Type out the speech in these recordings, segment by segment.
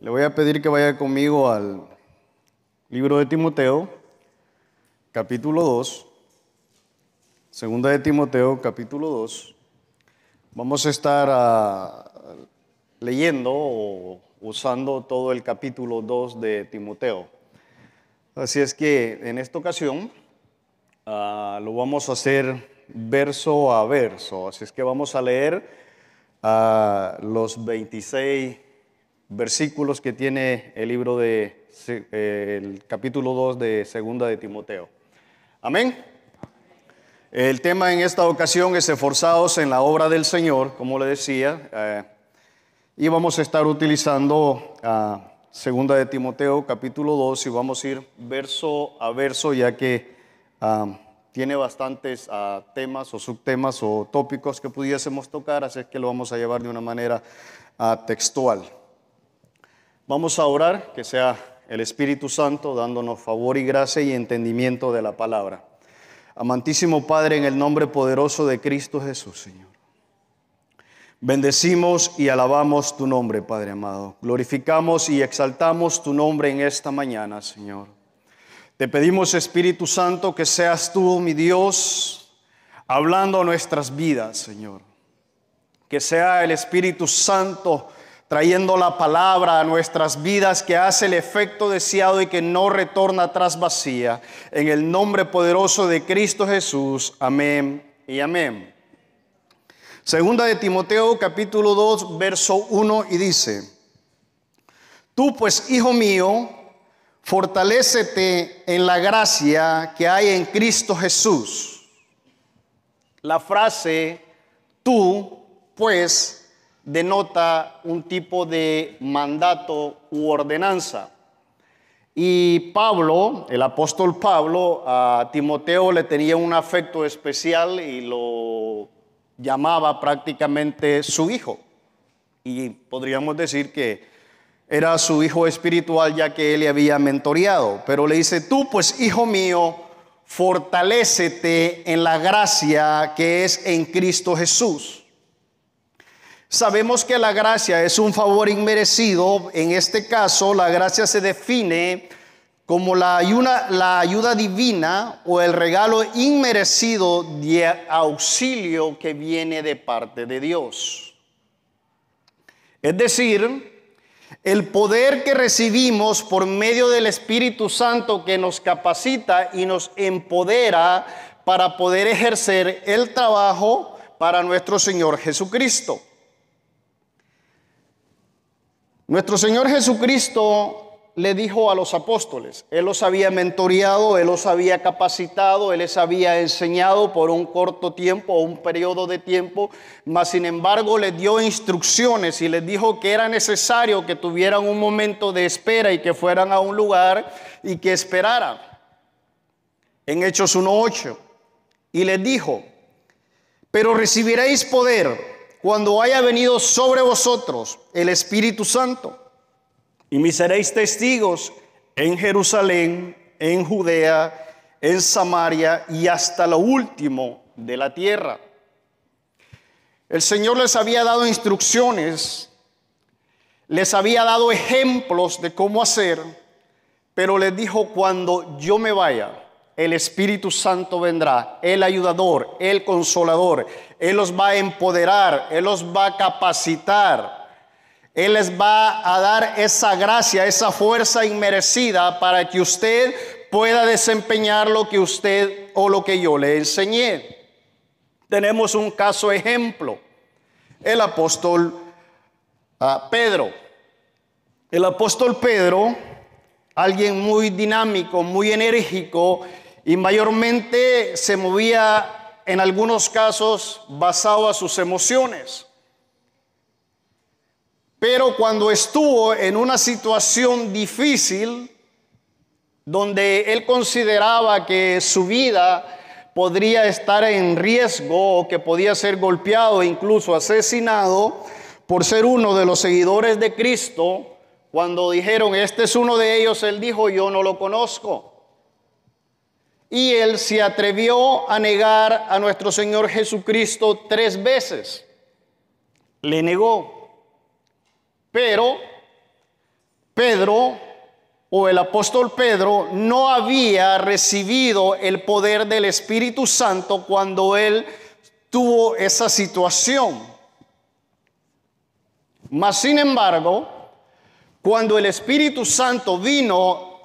Le voy a pedir que vaya conmigo al libro de Timoteo, capítulo 2. Segunda de Timoteo, capítulo 2. Vamos a estar leyendo o usando todo el capítulo 2 de Timoteo. Así es que en esta ocasión lo vamos a hacer verso a verso. Así es que vamos a leer los 26 versículos que tiene el libro de el capítulo 2 de Segunda de Timoteo. Amén. El tema en esta ocasión es esforzados en la obra del Señor, como le decía, y vamos a estar utilizando Segunda de Timoteo, capítulo 2, y vamos a ir verso a verso, ya que tiene bastantes temas o subtemas o tópicos que pudiésemos tocar, así que lo vamos a llevar de una manera textual. Vamos a orar, que sea el Espíritu Santo dándonos favor y gracia y entendimiento de la palabra. Amantísimo Padre, en el nombre poderoso de Cristo Jesús, Señor, bendecimos y alabamos tu nombre, Padre amado. Glorificamos y exaltamos tu nombre en esta mañana, Señor. Te pedimos, Espíritu Santo, que seas tú, mi Dios, hablando a nuestras vidas, Señor. Que sea el Espíritu Santo trayendo la palabra a nuestras vidas, que hace el efecto deseado y que no retorna atrás vacía. En el nombre poderoso de Cristo Jesús. Amén y amén. Segunda de Timoteo, capítulo 2, verso 1, y dice: Tú pues, hijo mío, fortalécete en la gracia que hay en Cristo Jesús. La frase tú pues denota un tipo de mandato u ordenanza. Y Pablo, el apóstol Pablo, a Timoteo le tenía un afecto especial y lo llamaba prácticamente su hijo. Y podríamos decir que era su hijo espiritual, ya que él le había mentoreado. Pero le dice: tú pues, hijo mío, fortalécete en la gracia que es en Cristo Jesús. Sabemos que la gracia es un favor inmerecido. En este caso, la gracia se define como la ayuda divina o el regalo inmerecido de auxilio que viene de parte de Dios. Es decir, el poder que recibimos por medio del Espíritu Santo, que nos capacita y nos empodera para poder ejercer el trabajo para nuestro Señor Jesucristo. Nuestro Señor Jesucristo le dijo a los apóstoles, Él los había mentoreado, Él los había capacitado, Él les había enseñado por un corto tiempo o un periodo de tiempo, mas sin embargo les dio instrucciones y les dijo que era necesario que tuvieran un momento de espera y que fueran a un lugar y que esperaran. En Hechos 1:8, y les dijo: pero recibiréis poder cuando haya venido sobre vosotros el Espíritu Santo, y me seréis testigos en Jerusalén, en Judea, en Samaria y hasta lo último de la tierra. El Señor les había dado instrucciones, les había dado ejemplos de cómo hacer, pero les dijo: cuando yo me vaya, el Espíritu Santo vendrá, el ayudador, el consolador. Él los va a empoderar, Él los va a capacitar. Él les va a dar esa gracia, esa fuerza inmerecida para que usted pueda desempeñar lo que usted o lo que yo le enseñé. Tenemos un caso ejemplo. El apóstol Pedro. El apóstol Pedro, alguien muy dinámico, muy enérgico, y mayormente se movía en algunos casos basado a sus emociones. Pero cuando estuvo en una situación difícil, donde él consideraba que su vida podría estar en riesgo o que podía ser golpeado e incluso asesinado por ser uno de los seguidores de Cristo, cuando dijeron: este es uno de ellos, él dijo: yo no lo conozco. Y él se atrevió a negar a nuestro Señor Jesucristo 3 veces. Le negó. Pero Pedro o el apóstol Pedro no había recibido el poder del Espíritu Santo cuando él tuvo esa situación. Mas, sin embargo, cuando el Espíritu Santo vino,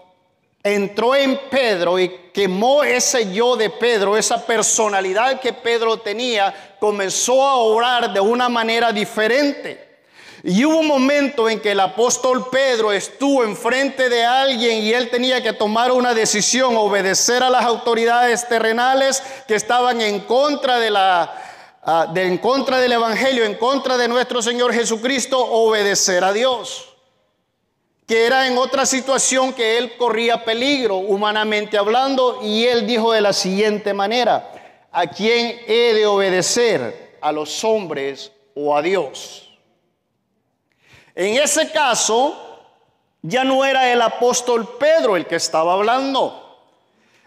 entró en Pedro y quemó ese yo de Pedro, esa personalidad que Pedro tenía, comenzó a obrar de una manera diferente. Y hubo un momento en que el apóstol Pedro estuvo enfrente de alguien y él tenía que tomar una decisión, obedecer a las autoridades terrenales que estaban en contra en contra del Evangelio, en contra de nuestro Señor Jesucristo, obedecer a Dios. Que era en otra situación que él corría peligro, humanamente hablando, y él dijo de la siguiente manera: ¿a quién he de obedecer? ¿A los hombres o a Dios? En ese caso, ya no era el apóstol Pedro el que estaba hablando.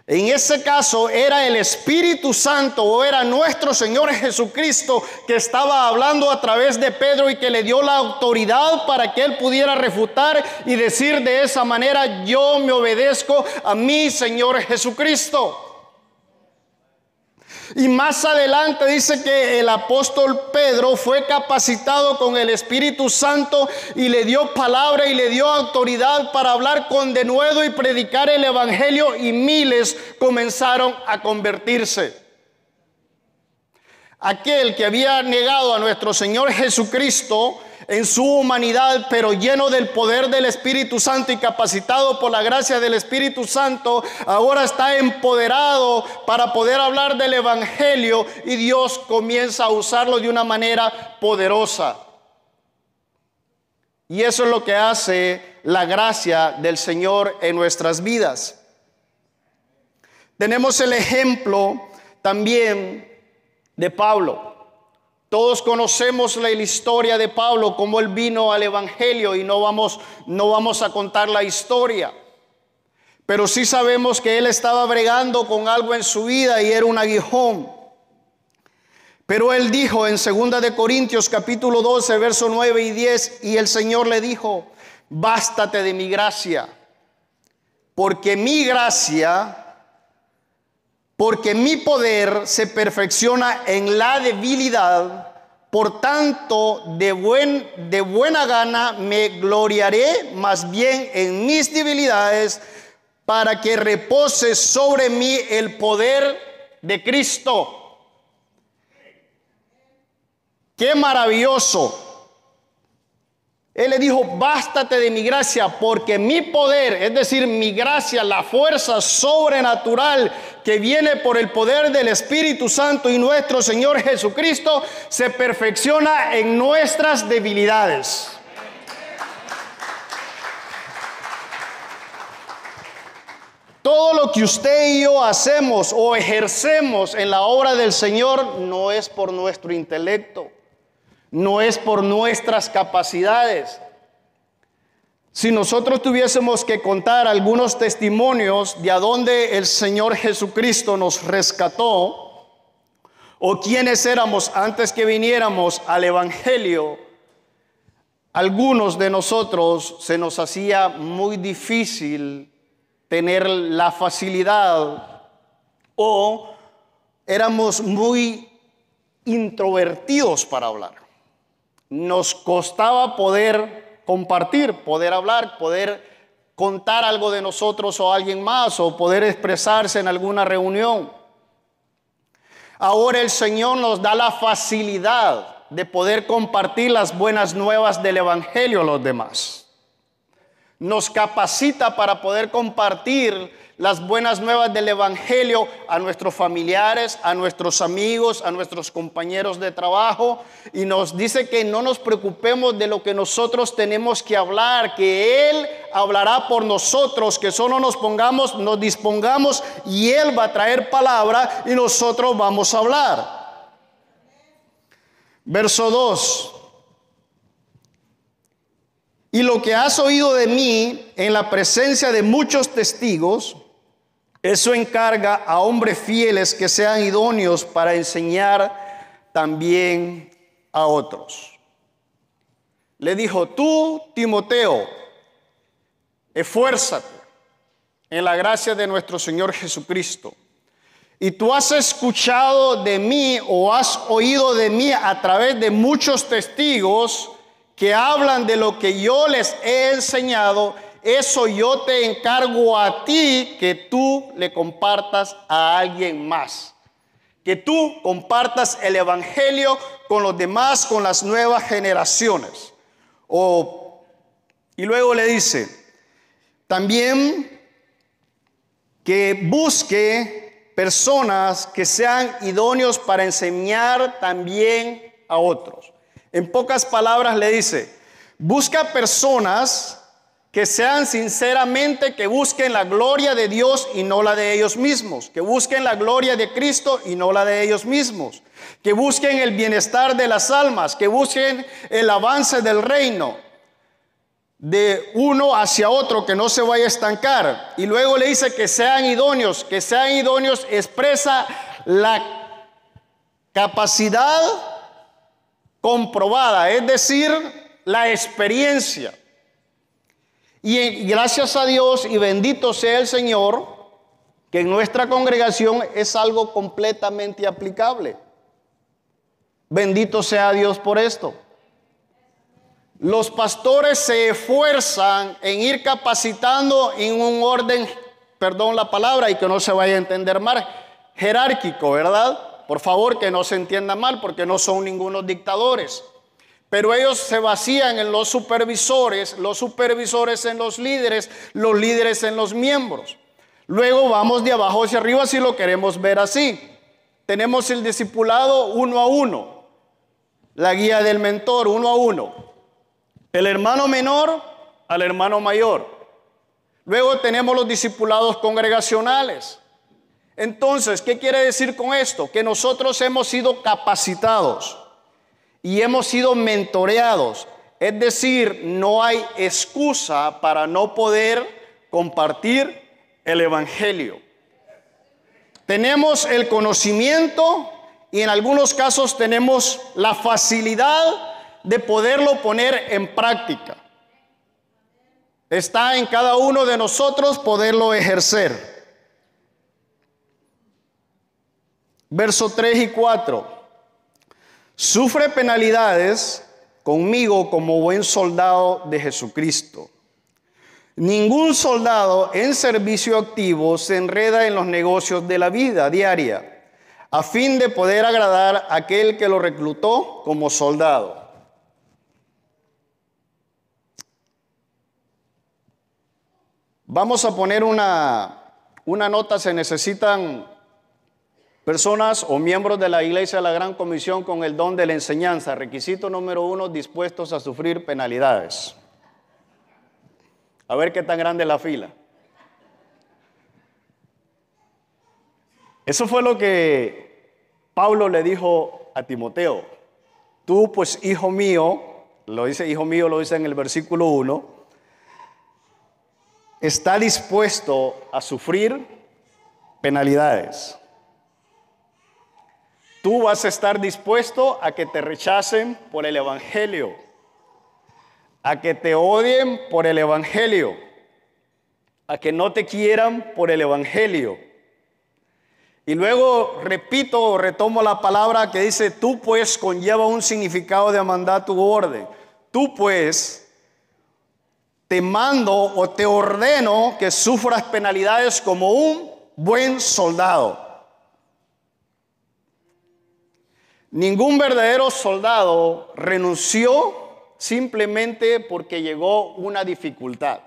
En ese caso era el Espíritu Santo, o era nuestro Señor Jesucristo que estaba hablando a través de Pedro y que le dio la autoridad para que él pudiera refutar y decir de esa manera: yo me obedezco a mi Señor Jesucristo. Y más adelante dice que el apóstol Pedro fue capacitado con el Espíritu Santo y le dio palabra y le dio autoridad para hablar con denuedo y predicar el Evangelio, y miles comenzaron a convertirse. Aquel que había negado a nuestro Señor Jesucristo en su humanidad, pero lleno del poder del Espíritu Santo y capacitado por la gracia del Espíritu Santo, ahora está empoderado para poder hablar del Evangelio, y Dios comienza a usarlo de una manera poderosa. Y eso es lo que hace la gracia del Señor en nuestras vidas. Tenemos el ejemplo también de Pablo. Todos conocemos la historia de Pablo, cómo él vino al Evangelio, y no vamos a contar la historia. Pero sí sabemos que él estaba bregando con algo en su vida y era un aguijón. Pero él dijo en 2 de Corintios capítulo 12, verso 9 y 10, y el Señor le dijo: bástate de mi gracia, porque mi poder se perfecciona en la debilidad. Por tanto, de buena gana me gloriaré más bien en mis debilidades, para que repose sobre mí el poder de Cristo. ¡Qué maravilloso! Él le dijo: bástate de mi gracia, porque mi poder, es decir, mi gracia, la fuerza sobrenatural que viene por el poder del Espíritu Santo y nuestro Señor Jesucristo, se perfecciona en nuestras debilidades. Todo lo que usted y yo hacemos o ejercemos en la obra del Señor no es por nuestro intelecto, no es por nuestras capacidades. Si nosotros tuviésemos que contar algunos testimonios de a dónde el Señor Jesucristo nos rescató, o quiénes éramos antes que viniéramos al Evangelio, algunos de nosotros se nos hacía muy difícil tener la facilidad, o éramos muy introvertidos para hablar. Nos costaba poder compartir, poder hablar, poder contar algo de nosotros o alguien más, o poder expresarse en alguna reunión. Ahora el Señor nos da la facilidad de poder compartir las buenas nuevas del Evangelio a los demás. Nos capacita para poder compartir las buenas nuevas del Evangelio a nuestros familiares, a nuestros amigos, a nuestros compañeros de trabajo, y nos dice que no nos preocupemos de lo que nosotros tenemos que hablar, que Él hablará por nosotros, que solo nos dispongamos y Él va a traer palabra y nosotros vamos a hablar. Verso 2. Y lo que has oído de mí en la presencia de muchos testigos, eso encarga a hombres fieles que sean idóneos para enseñar también a otros. Le dijo: tú, Timoteo, esfuérzate en la gracia de nuestro Señor Jesucristo. Y tú has escuchado de mí o has oído de mí a través de muchos testigos que hablan de lo que yo les he enseñado. Eso yo te encargo a ti, que tú le compartas a alguien más. Que tú compartas el evangelio con los demás, con las nuevas generaciones. Y luego le dice, también que busque personas que sean idóneos para enseñar también a otros. En pocas palabras le dice, busca personas que sean sinceramente, que busquen la gloria de Dios y no la de ellos mismos, que busquen la gloria de Cristo y no la de ellos mismos, que busquen el bienestar de las almas, que busquen el avance del reino, de uno hacia otro, que no se vaya a estancar. Y luego le dice que sean idóneos. Que sean idóneos expresa la capacidad comprobada, es decir, la experiencia. Y gracias a Dios y bendito sea el Señor, que en nuestra congregación es algo completamente aplicable. Bendito sea Dios por esto. Los pastores se esfuerzan en ir capacitando en un orden, perdón la palabra y que no se vaya a entender mal, jerárquico, ¿verdad? Por favor, que no se entienda mal, porque no son ningunos dictadores. Pero ellos se vacían en los supervisores en los líderes en los miembros. Luego vamos de abajo hacia arriba si lo queremos ver así. Tenemos el discipulado 1 a 1, la guía del mentor 1 a 1. El hermano menor al hermano mayor. Luego tenemos los discipulados congregacionales. Entonces, ¿qué quiere decir con esto? Que nosotros hemos sido capacitados y hemos sido mentoreados. Es decir, no hay excusa para no poder compartir el evangelio. Tenemos el conocimiento y en algunos casos tenemos la facilidad de poderlo poner en práctica. Está en cada uno de nosotros poderlo ejercer. Verso 3 y 4. Sufre penalidades conmigo como buen soldado de Jesucristo. Ningún soldado en servicio activo se enreda en los negocios de la vida diaria, a fin de poder agradar a aquel que lo reclutó como soldado. Vamos a poner una nota. Se necesitan personas o miembros de la Iglesia de la Gran Comisión con el don de la enseñanza. Requisito número 1, dispuestos a sufrir penalidades. A ver qué tan grande es la fila. Eso fue lo que Pablo le dijo a Timoteo. Tú, pues, hijo mío, lo dice en el versículo 1, está dispuesto a sufrir penalidades. Tú vas a estar dispuesto a que te rechacen por el evangelio, a que te odien por el evangelio, a que no te quieran por el evangelio. Y luego retomo la palabra que dice tú pues, conlleva un significado de mandato u orden. Tú pues, te mando o te ordeno que sufras penalidades como un buen soldado. Ningún verdadero soldado renunció simplemente porque llegó una dificultad.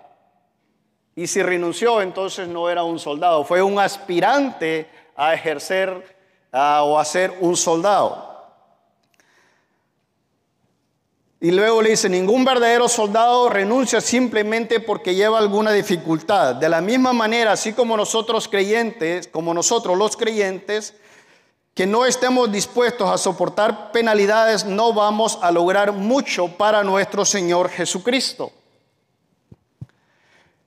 Y si renunció, entonces no era un soldado, fue un aspirante a ejercer o a ser un soldado. Y luego le dice, ningún verdadero soldado renuncia simplemente porque lleva alguna dificultad. De la misma manera, así como nosotros los creyentes, que no estemos dispuestos a soportar penalidades, no vamos a lograr mucho para nuestro Señor Jesucristo.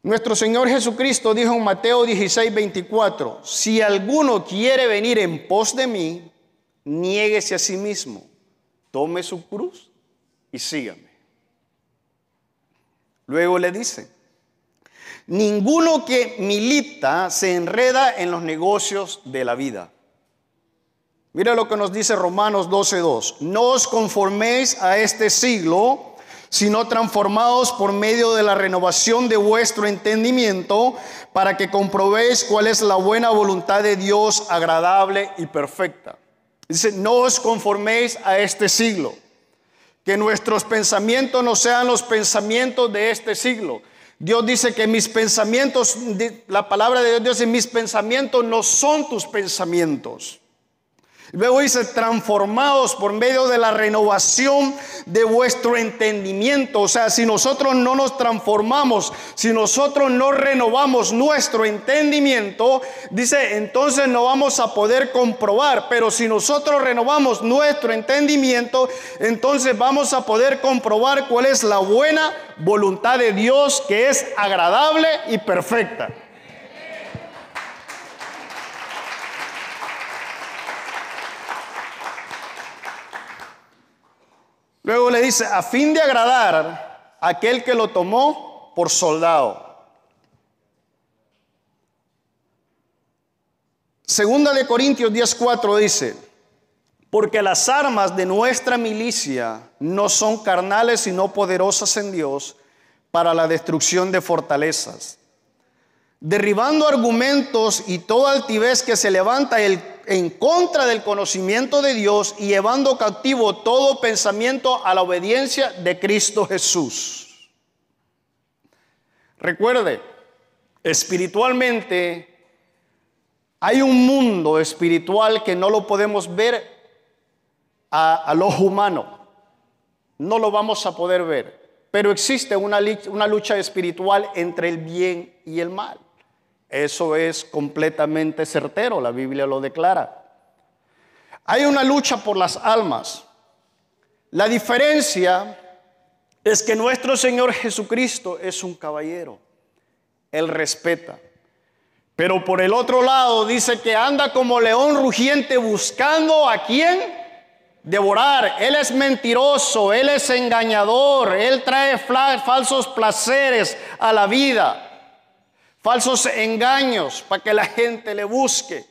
Nuestro Señor Jesucristo dijo en Mateo 16:24, si alguno quiere venir en pos de mí, niéguese a sí mismo, tome su cruz y sígame. Luego le dice, Ninguno que milita se enreda en los negocios de la vida. Mira lo que nos dice Romanos 12:2. No os conforméis a este siglo, sino transformados por medio de la renovación de vuestro entendimiento, para que comprobéis cuál es la buena voluntad de Dios, agradable y perfecta. Dice, no os conforméis a este siglo. Que nuestros pensamientos no sean los pensamientos de este siglo. Dios dice que mis pensamientos, la palabra de Dios dice, mis pensamientos no son tus pensamientos. Luego dice, transformados por medio de la renovación de vuestro entendimiento. O sea, si nosotros no nos transformamos, si nosotros no renovamos nuestro entendimiento, dice, entonces no vamos a poder comprobar. Pero si nosotros renovamos nuestro entendimiento, entonces vamos a poder comprobar cuál es la buena voluntad de Dios, que es agradable y perfecta. Luego le dice, a fin de agradar a aquel que lo tomó por soldado. Segunda de Corintios 10:4 dice, porque las armas de nuestra milicia no son carnales, sino poderosas en Dios para la destrucción de fortalezas, derribando argumentos y toda altivez que se levanta en contra del conocimiento de Dios, y llevando cautivo todo pensamiento a la obediencia de Cristo Jesús. Recuerde, espiritualmente hay un mundo espiritual que no lo podemos ver al ojo humano. No lo vamos a poder ver. Pero existe una lucha espiritual entre el bien y el mal. Eso es completamente certero, la Biblia lo declara. Hay una lucha por las almas. La diferencia es que nuestro Señor Jesucristo es un caballero. Él respeta. Pero por el otro lado dice que anda como león rugiente buscando a quién devorar. Él es mentiroso, él es engañador, él trae falsos placeres a la vida. Falsos engaños para que la gente le busque.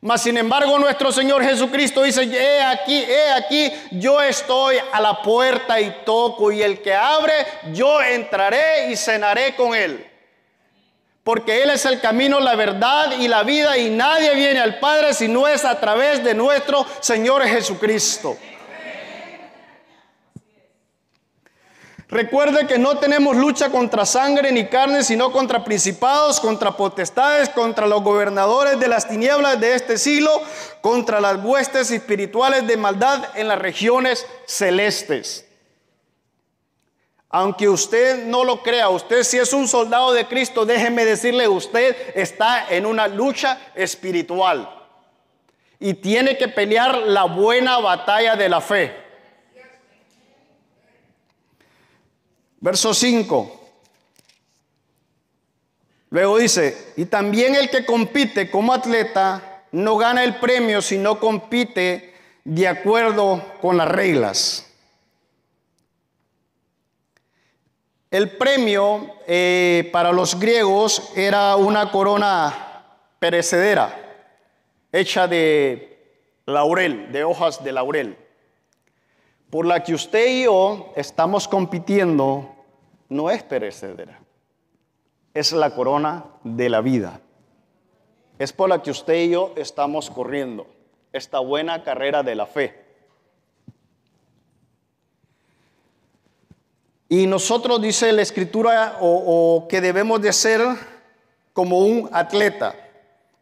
Mas sin embargo nuestro Señor Jesucristo dice, he aquí, yo estoy a la puerta y toco, y el que abre, yo entraré y cenaré con él. Porque Él es el camino, la verdad y la vida, y nadie viene al Padre si no es a través de nuestro Señor Jesucristo. Recuerde que no tenemos lucha contra sangre ni carne, sino contra principados, contra potestades, contra los gobernadores de las tinieblas de este siglo, contra las huestes espirituales de maldad en las regiones celestes. Aunque usted no lo crea, usted si es un soldado de Cristo, déjeme decirle, usted está en una lucha espiritual y tiene que pelear la buena batalla de la fe. Verso 5. Luego dice, y también el que compite como atleta no gana el premio si no compite de acuerdo con las reglas. El premio para los griegos era una corona perecedera, hecha de laurel, de hojas de laurel, por la que usted y yo estamos compitiendo. No es perecedera, es la corona de la vida. Es por la que usted y yo estamos corriendo esta buena carrera de la fe. Y nosotros, dice la Escritura, que debemos de ser como un atleta.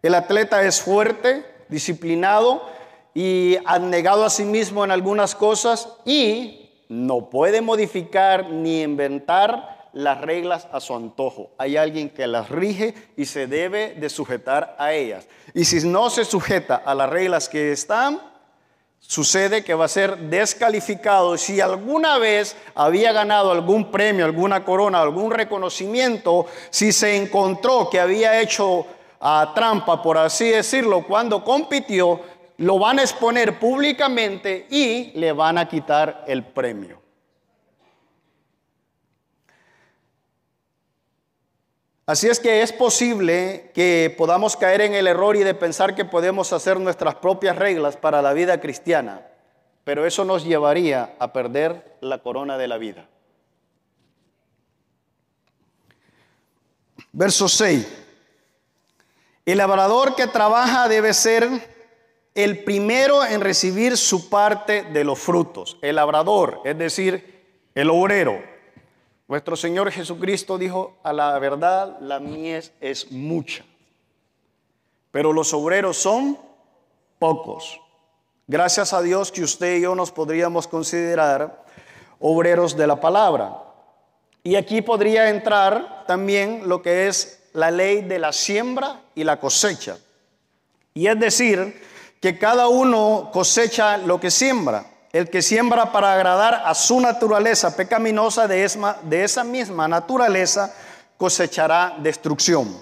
El atleta es fuerte, disciplinado y abnegado a sí mismo en algunas cosas, y no puede modificar ni inventar las reglas a su antojo. Hay alguien que las rige y se debe de sujetar a ellas. Y si no se sujeta a las reglas que están, sucede que va a ser descalificado. Si alguna vez había ganado algún premio, alguna corona, algún reconocimiento, si se encontró que había hecho trampa, por así decirlo, cuando compitió, lo van a exponer públicamente y le van a quitar el premio. Así es que es posible que podamos caer en el error y de pensar que podemos hacer nuestras propias reglas para la vida cristiana, pero eso nos llevaría a perder la corona de la vida. Verso 6. El labrador que trabaja debe ser el primero en recibir su parte de los frutos. El labrador, es decir, el obrero. Nuestro Señor Jesucristo dijo: a la verdad, la mies es mucha, pero los obreros son pocos. Gracias a Dios que usted y yo nos podríamos considerar obreros de la palabra. Y aquí podría entrar también lo que es la ley de la siembra y la cosecha. Y es decir, que cada uno cosecha lo que siembra. El que siembra para agradar a su naturaleza pecaminosa, de esa misma naturaleza cosechará destrucción.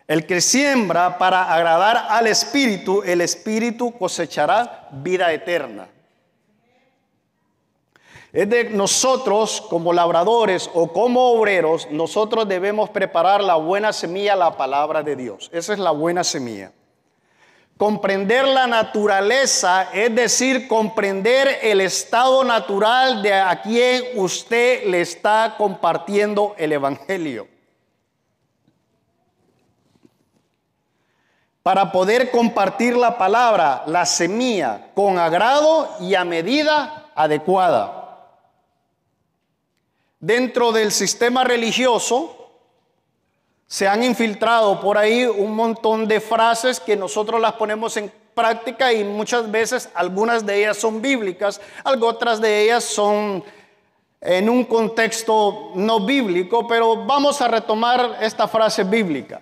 El que siembra para agradar al Espíritu, el Espíritu cosechará vida eterna. Es de nosotros como labradores o como obreros, nosotros debemos preparar la buena semilla, la palabra de Dios. Esa es la buena semilla. Comprender la naturaleza, es decir, comprender el estado natural de a quien usted le está compartiendo el evangelio. Para poder compartir la palabra, la semilla, con agrado y a medida adecuada. Dentro del sistema religioso se han infiltrado por ahí un montón de frases que nosotros las ponemos en práctica y muchas veces algunas de ellas son bíblicas, otras de ellas son en un contexto no bíblico, pero vamos a retomar esta frase bíblica.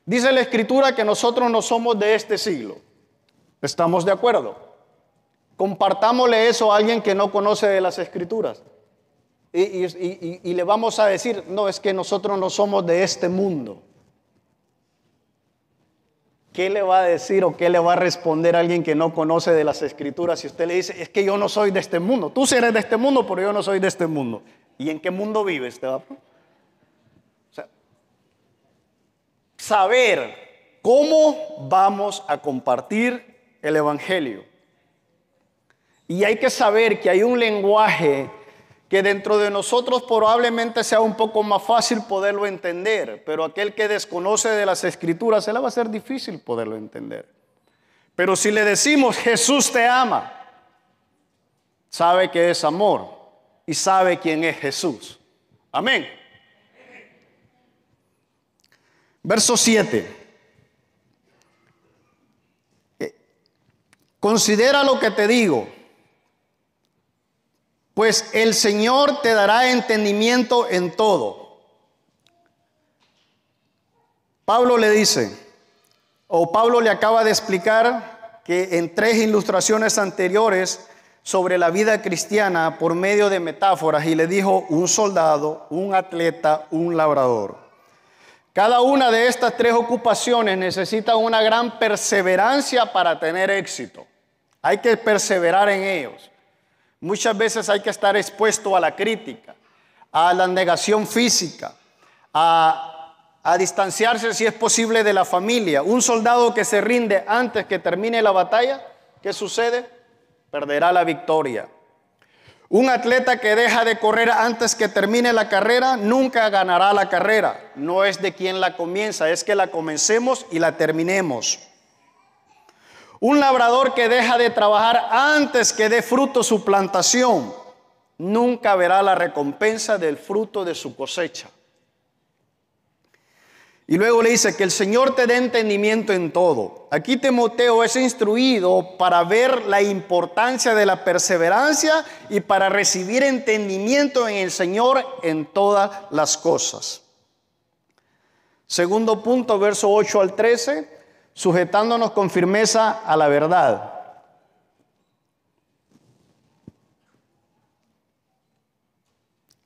Dice la Escritura que nosotros no somos de este siglo. ¿Estamos de acuerdo? Compartámosle eso a alguien que no conoce de las Escrituras. Y le vamos a decir: no, es que nosotros no somos de este mundo. ¿Qué le va a decir o qué le va a responder a alguien que no conoce de las Escrituras si usted le dice: es que yo no soy de este mundo? Tú sí eres de este mundo, pero yo no soy de este mundo. ¿Y en qué mundo vives? O sea, saber cómo vamos a compartir el evangelio. Y hay que saber que hay un lenguaje que dentro de nosotros probablemente sea un poco más fácil poderlo entender, pero aquel que desconoce de las Escrituras, se le va a ser difícil poderlo entender. Pero si le decimos: Jesús te ama, sabe que es amor y sabe quién es Jesús. Amén. Verso 7. Considera lo que te digo, pues el Señor te dará entendimiento en todo. Pablo le dice, o Pablo le acaba de explicar que en 3 ilustraciones anteriores sobre la vida cristiana por medio de metáforas, y le dijo: un soldado, un atleta, un labrador. Cada una de estas 3 ocupaciones necesita una gran perseverancia para tener éxito. Hay que perseverar en ellos. Muchas veces hay que estar expuesto a la crítica, a la negación física, a distanciarse si es posible de la familia. Un soldado que se rinde antes que termine la batalla, ¿qué sucede? Perderá la victoria. Un atleta que deja de correr antes que termine la carrera, nunca ganará la carrera. No es de quien la comienza, es que la comencemos y la terminemos. Un labrador que deja de trabajar antes que dé fruto su plantación, nunca verá la recompensa del fruto de su cosecha. Y luego le dice: que el Señor te dé entendimiento en todo. Aquí Timoteo es instruido para ver la importancia de la perseverancia y para recibir entendimiento en el Señor en todas las cosas. Segundo punto, verso 8 al 13. Sujetándonos con firmeza a la verdad.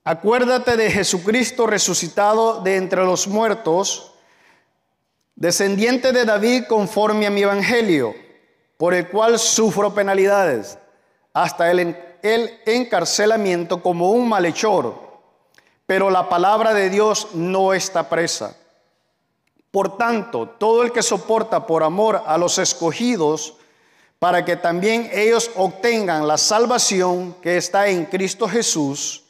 Acuérdate de Jesucristo resucitado de entre los muertos, descendiente de David conforme a mi evangelio, por el cual sufro penalidades, hasta el encarcelamiento como un malhechor. Pero la palabra de Dios no está presa. Por tanto, todo el que soporta por amor a los escogidos, para que también ellos obtengan la salvación que está en Cristo Jesús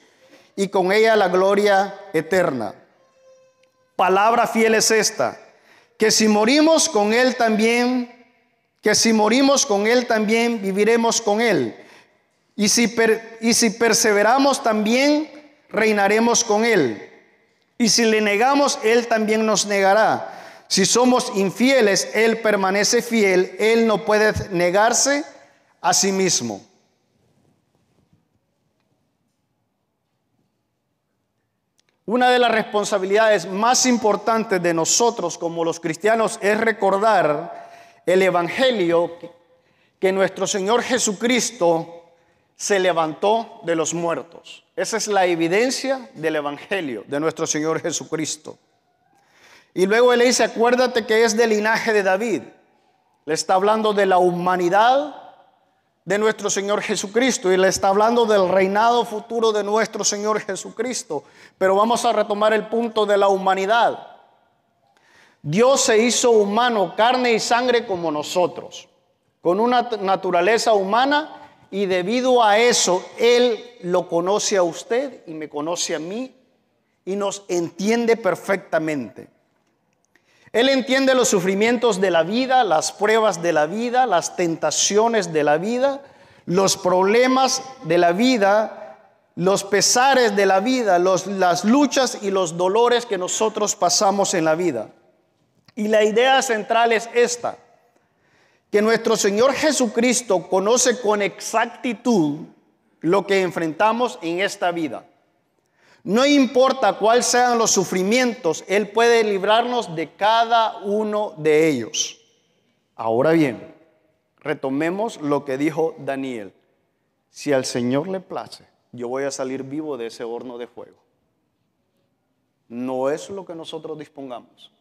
y con ella la gloria eterna. Palabra fiel es esta, que si morimos con Él también, viviremos con Él. Y si perseveramos también, reinaremos con Él. Y si le negamos, Él también nos negará. Si somos infieles, Él permanece fiel. Él no puede negarse a sí mismo. Una de las responsabilidades más importantes de nosotros como los cristianos es recordar el evangelio que nuestro Señor Jesucristo se levantó de los muertos. Esa es la evidencia del evangelio de nuestro Señor Jesucristo. Y luego Él le dice, acuérdate que es del linaje de David. Le está hablando de la humanidad de nuestro Señor Jesucristo y le está hablando del reinado futuro de nuestro Señor Jesucristo. Pero vamos a retomar el punto de la humanidad. Dios se hizo humano, carne y sangre como nosotros, con una naturaleza humana, y debido a eso Él lo conoce a usted y me conoce a mí y nos entiende perfectamente. Él entiende los sufrimientos de la vida, las pruebas de la vida, las tentaciones de la vida, los problemas de la vida, los pesares de la vida, las luchas y los dolores que nosotros pasamos en la vida. Y la idea central es esta, que nuestro Señor Jesucristo conoce con exactitud lo que enfrentamos en esta vida. No importa cuáles sean los sufrimientos, Él puede librarnos de cada uno de ellos. Ahora bien, retomemos lo que dijo Daniel. Si al Señor le place, yo voy a salir vivo de ese horno de fuego. No es lo que nosotros dispongamos,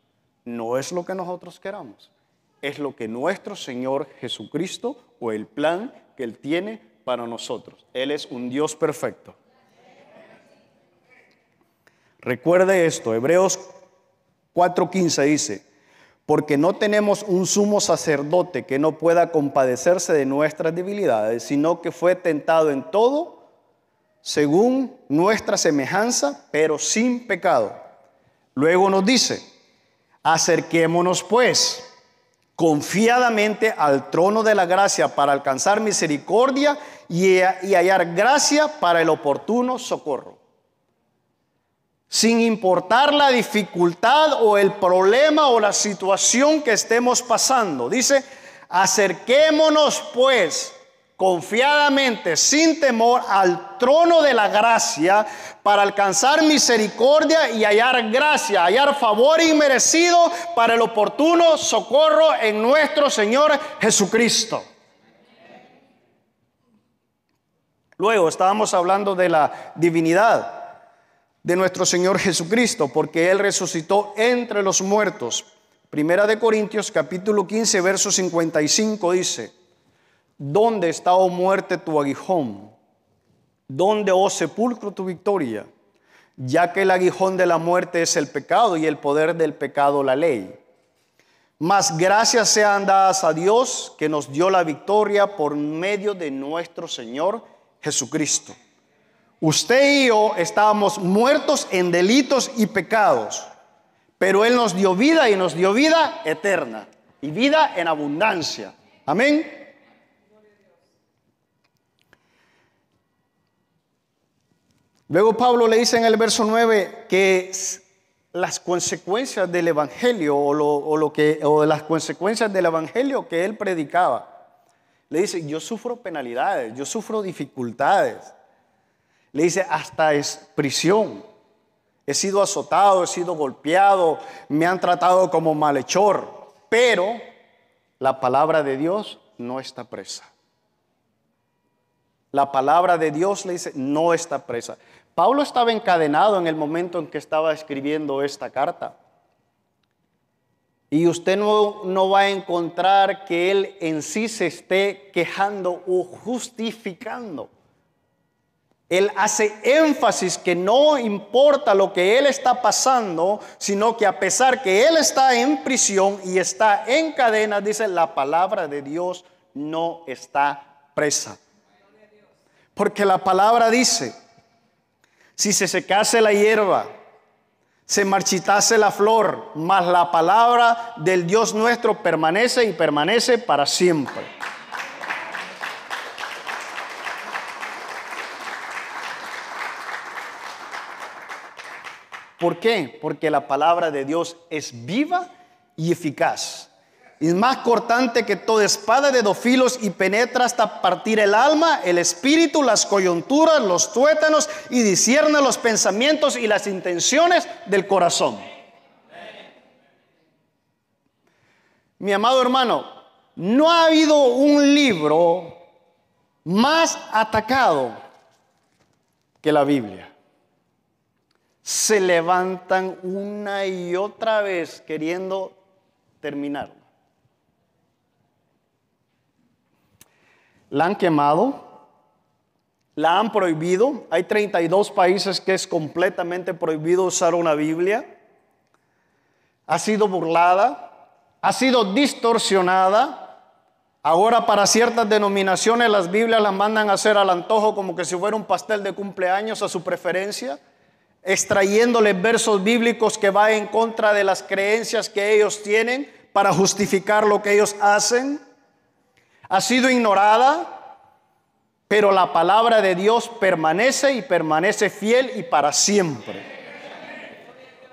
no es lo que nosotros queramos, es lo que nuestro Señor Jesucristo o el plan que Él tiene para nosotros. Él es un Dios perfecto. Recuerde esto, Hebreos 4:15 dice, porque no tenemos un sumo sacerdote que no pueda compadecerse de nuestras debilidades, sino que fue tentado en todo, según nuestra semejanza, pero sin pecado. Luego nos dice, acerquémonos pues confiadamente al trono de la gracia para alcanzar misericordia y hallar gracia para el oportuno socorro. Sin importar la dificultad o el problema o la situación que estemos pasando. Dice, acerquémonos pues confiadamente, sin temor, al trono de la gracia para alcanzar misericordia y hallar gracia, hallar favor inmerecido para el oportuno socorro en nuestro Señor Jesucristo. Luego estábamos hablando de la divinidad de nuestro Señor Jesucristo, porque Él resucitó entre los muertos. Primera de Corintios capítulo 15 verso 55 dice, ¿dónde está, oh muerte, tu aguijón? ¿Dónde, oh sepulcro, tu victoria? Ya que el aguijón de la muerte es el pecado y el poder del pecado la ley. Mas gracias sean dadas a Dios que nos dio la victoria por medio de nuestro Señor Jesucristo. Usted y yo estábamos muertos en delitos y pecados, pero Él nos dio vida y nos dio vida eterna y vida en abundancia. Amén. Luego Pablo le dice en el verso 9 que las consecuencias del evangelio o las consecuencias del evangelio que él predicaba, le dice, yo sufro penalidades, yo sufro dificultades. Le dice, hasta es prisión. He sido azotado, he sido golpeado, me han tratado como malhechor. Pero la palabra de Dios no está presa. La palabra de Dios, le dice, no está presa. Pablo estaba encadenado en el momento en que estaba escribiendo esta carta. Y usted no va a encontrar que él en sí se esté quejando o justificando. Él hace énfasis que no importa lo que él está pasando, sino que a pesar que él está en prisión y está en cadenas, dice, la palabra de Dios no está presa. Porque la palabra dice, si se secase la hierba, se marchitase la flor, mas la palabra del Dios nuestro permanece y permanece para siempre. ¿Por qué? Porque la palabra de Dios es viva y eficaz. Es más cortante que toda espada de dos filos y penetra hasta partir el alma, el espíritu, las coyunturas, los tuétanos y discierne los pensamientos y las intenciones del corazón. Mi amado hermano, no ha habido un libro más atacado que la Biblia. Se levantan una y otra vez queriendo terminarlo. La han quemado, la han prohibido. Hay 32 países que es completamente prohibido usar una Biblia. Ha sido burlada, ha sido distorsionada. Ahora para ciertas denominaciones las Biblias las mandan a hacer al antojo como que si fuera un pastel de cumpleaños a su preferencia, extrayéndoles versos bíblicos que van en contra de las creencias que ellos tienen para justificar lo que ellos hacen. Ha sido ignorada, pero la palabra de Dios permanece y permanece fiel y para siempre.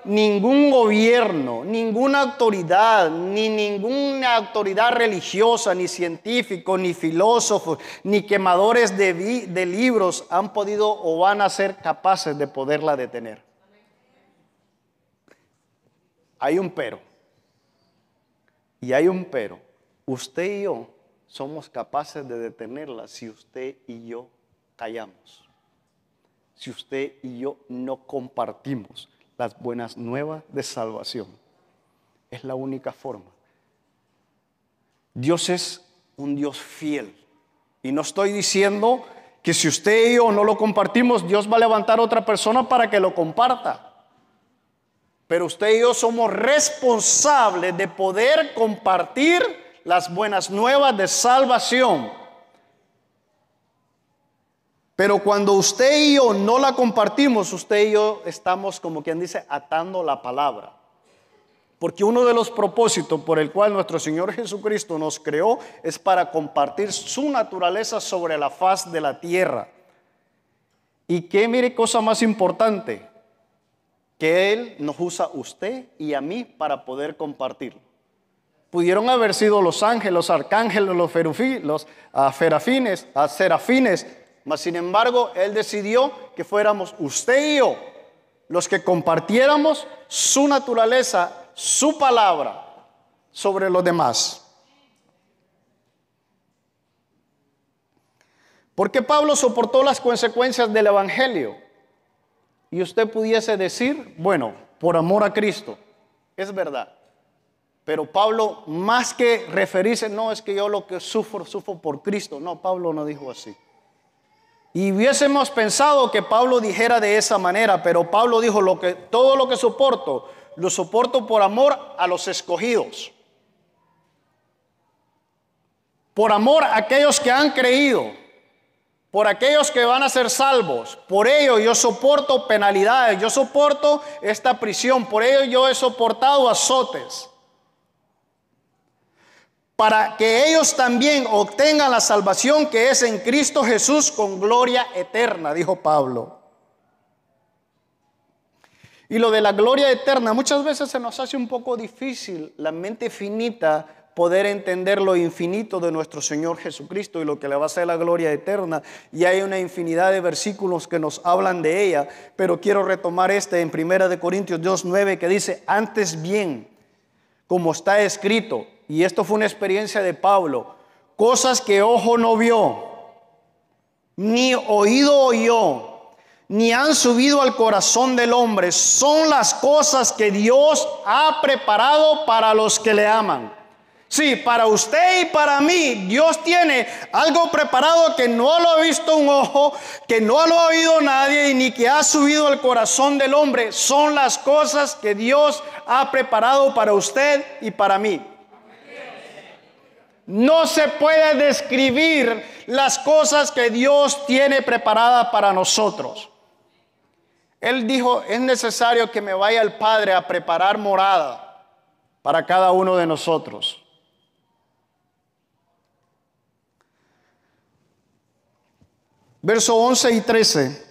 Ningún gobierno, ninguna autoridad, ni ninguna autoridad religiosa, ni científico, ni filósofo, ni quemadores de libros han podido o van a ser capaces de poderla detener. Hay un pero. Y hay un pero. Usted y yo somos capaces de detenerla si usted y yo callamos. Si usted y yo no compartimos las buenas nuevas de salvación. Es la única forma. Dios es un Dios fiel. Y no estoy diciendo que si usted y yo no lo compartimos, Dios va a levantar a otra persona para que lo comparta. Pero usted y yo somos responsables de poder compartir las buenas nuevas de salvación. Pero cuando usted y yo no la compartimos, usted y yo estamos, como quien dice, atando la palabra. Porque uno de los propósitos por el cual nuestro Señor Jesucristo nos creó es para compartir su naturaleza sobre la faz de la tierra. Y que mire cosa más importante, que Él nos usa a usted y a mí para poder compartirlo. Pudieron haber sido los ángeles, los arcángeles, los serafines, mas sin embargo, Él decidió que fuéramos usted y yo los que compartiéramos su naturaleza, su palabra sobre los demás. Porque Pablo soportó las consecuencias del evangelio. Y usted pudiese decir, bueno, por amor a Cristo. Es verdad. Pero Pablo, más que referirse, no es que yo lo que sufro por Cristo. No, Pablo no dijo así. Y hubiésemos pensado que Pablo dijera de esa manera, pero Pablo dijo todo lo que soporto, lo soporto por amor a los escogidos. Por amor a aquellos que han creído, por aquellos que van a ser salvos. Por ello yo soporto penalidades, yo soporto esta prisión, por ello yo he soportado azotes. Para que ellos también obtengan la salvación que es en Cristo Jesús con gloria eterna, dijo Pablo. Y lo de la gloria eterna, muchas veces se nos hace un poco difícil, la mente finita, poder entender lo infinito de nuestro Señor Jesucristo y lo que le va a ser la gloria eterna. Y hay una infinidad de versículos que nos hablan de ella, pero quiero retomar en 1 Corintios 2:9 que dice, antes bien, como está escrito, y esto fue una experiencia de Pablo, cosas que ojo no vio, ni oído oyó, ni han subido al corazón del hombre, son las cosas que Dios ha preparado para los que le aman. Sí, para usted y para mí, Dios tiene algo preparado que no lo ha visto un ojo, que no lo ha oído nadie y ni que ha subido al corazón del hombre. Son las cosas que Dios ha preparado para usted y para mí. No se puede describir las cosas que Dios tiene preparadas para nosotros. Él dijo, es necesario que me vaya al Padre a preparar morada para cada uno de nosotros. Verso 11 y 13.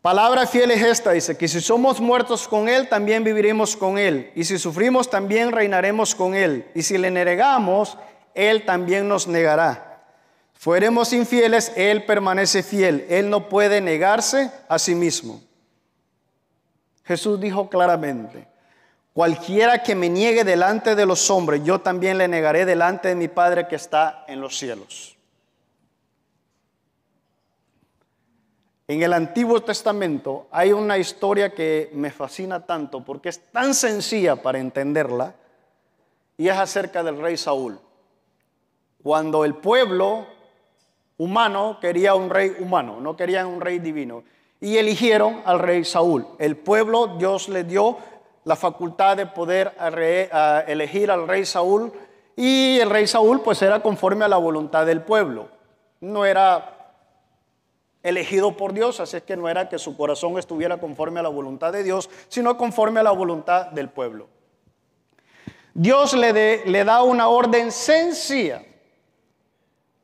Palabra fiel es esta, dice, que si somos muertos con Él, también viviremos con Él. Y si sufrimos, también reinaremos con Él. Y si le negamos, Él también nos negará. Fuéremos infieles, Él permanece fiel. Él no puede negarse a sí mismo. Jesús dijo claramente, cualquiera que me niegue delante de los hombres, yo también le negaré delante de mi Padre que está en los cielos. En el Antiguo Testamento hay una historia que me fascina tanto porque es tan sencilla para entenderla y es acerca del rey Saúl. Cuando el pueblo humano quería un rey humano, no querían un rey divino, y eligieron al rey Saúl. El pueblo, Dios le dio la facultad de poder elegir al rey Saúl, y el rey Saúl pues era conforme a la voluntad del pueblo. No era elegido por Dios, así es que no era que su corazón estuviera conforme a la voluntad de Dios, sino conforme a la voluntad del pueblo. Dios le da una orden sencilla: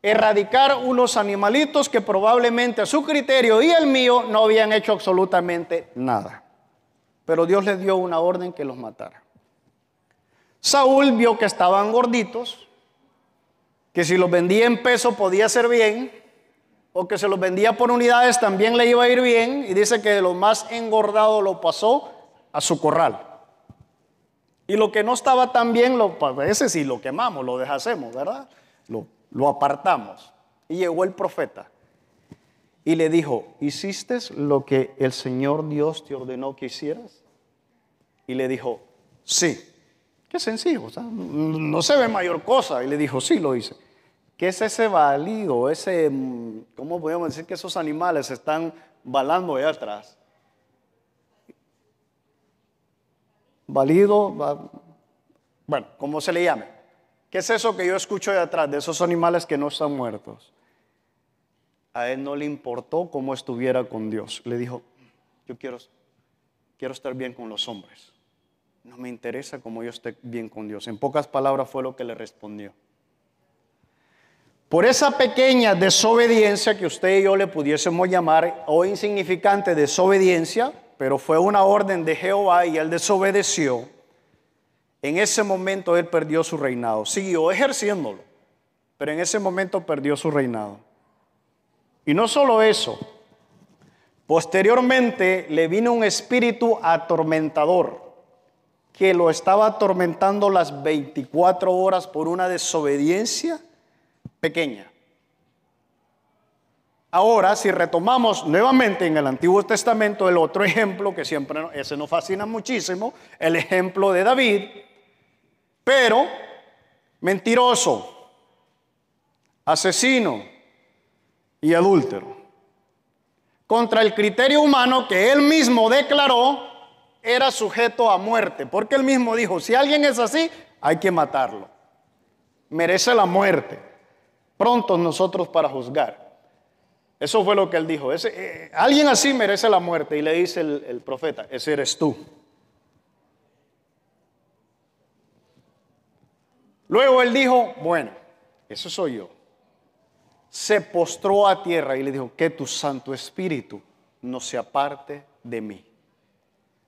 erradicar unos animalitos que probablemente a su criterio y el mío no habían hecho absolutamente nada. Pero Dios le dio una orden que los matara. Saúl vio que estaban gorditos, que si los vendía en peso podía ser bien, o que se los vendía por unidades también le iba a ir bien, y dice que de lo más engordado lo pasó a su corral. Y lo que no estaba tan bien, ese sí lo quemamos, lo deshacemos, ¿verdad? Lo apartamos. Y llegó el profeta y le dijo, ¿hiciste lo que el Señor Dios te ordenó que hicieras? Y le dijo, sí. Qué sencillo, o sea, no se ve mayor cosa. Y le dijo, sí, lo hice. ¿Qué es ese balido? ¿Cómo podemos decir que esos animales están balando allá atrás? Balido, bueno, como se le llame. ¿Qué es eso que yo escucho de atrás, de esos animales que no están muertos? A él no le importó cómo estuviera con Dios. Le dijo, yo quiero estar bien con los hombres. No me interesa cómo yo esté bien con Dios. En pocas palabras fue lo que le respondió. Por esa pequeña desobediencia que usted y yo le pudiésemos llamar, o insignificante desobediencia, pero fue una orden de Jehová y él desobedeció, en ese momento él perdió su reinado. Siguió ejerciéndolo, pero en ese momento perdió su reinado. Y no solo eso, posteriormente le vino un espíritu atormentador que lo estaba atormentando las 24 horas por una desobediencia pequeña. Ahora, si retomamos nuevamente en el Antiguo Testamento el otro ejemplo que siempre ese nos fascina muchísimo, el ejemplo de David, pero mentiroso, asesino y adúltero, contra el criterio humano que él mismo declaró era sujeto a muerte, porque él mismo dijo, si alguien es así, hay que matarlo, merece la muerte. Prontos nosotros para juzgar. Eso fue lo que él dijo. Alguien así merece la muerte. Y le dice el profeta, ese eres tú. Luego él dijo, bueno, eso soy yo. Se postró a tierra y le dijo, que tu Santo Espíritu no se aparte de mí.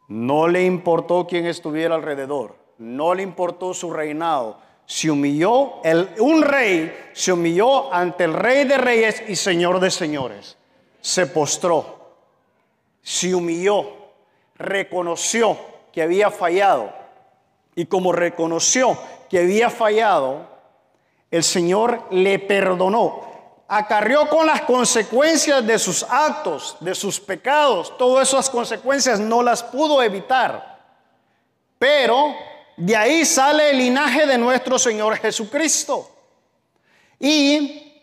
No le importó quién estuviera alrededor. No le importó su reinado. Se humilló, un rey se humilló ante el Rey de Reyes y Señor de Señores. Se postró, se humilló, reconoció que había fallado. Y como reconoció que había fallado, el Señor le perdonó. Acarrió con las consecuencias de sus actos, de sus pecados. Todas esas consecuencias no las pudo evitar. Pero de ahí sale el linaje de nuestro Señor Jesucristo. Y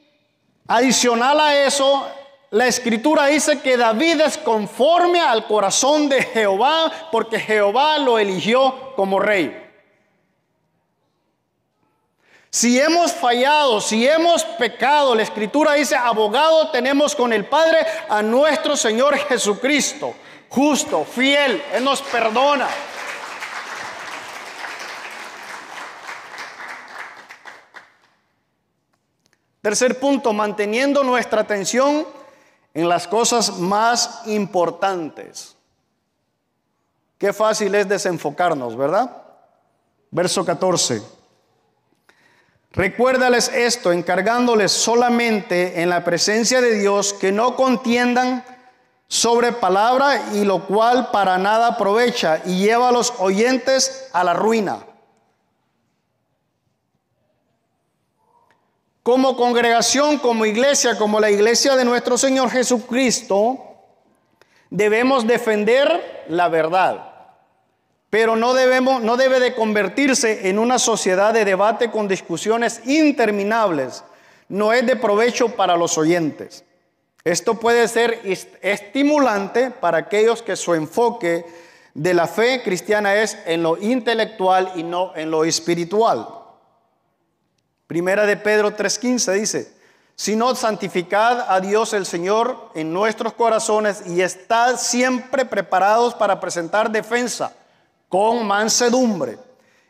adicional a eso, la Escritura dice que David es conforme al corazón de Jehová, porque Jehová lo eligió como rey. Si hemos fallado, si hemos pecado, la Escritura dice, abogado tenemos con el Padre a nuestro Señor Jesucristo, justo, fiel, Él nos perdona. Tercer punto, manteniendo nuestra atención en las cosas más importantes. Qué fácil es desenfocarnos, ¿verdad? Verso 14. Recuérdales esto, encargándoles solamente en la presencia de Dios que no contiendan sobre palabra, y lo cual para nada aprovecha y lleva a los oyentes a la ruina. Como congregación, como iglesia, como la iglesia de nuestro Señor Jesucristo, debemos defender la verdad. Pero no debe de convertirse en una sociedad de debate con discusiones interminables. No es de provecho para los oyentes. Esto puede ser estimulante para aquellos que su enfoque de la fe cristiana es en lo intelectual y no en lo espiritual. Primera de Pedro 3:15 dice, sino santificad a Dios el Señor en nuestros corazones y estad siempre preparados para presentar defensa con mansedumbre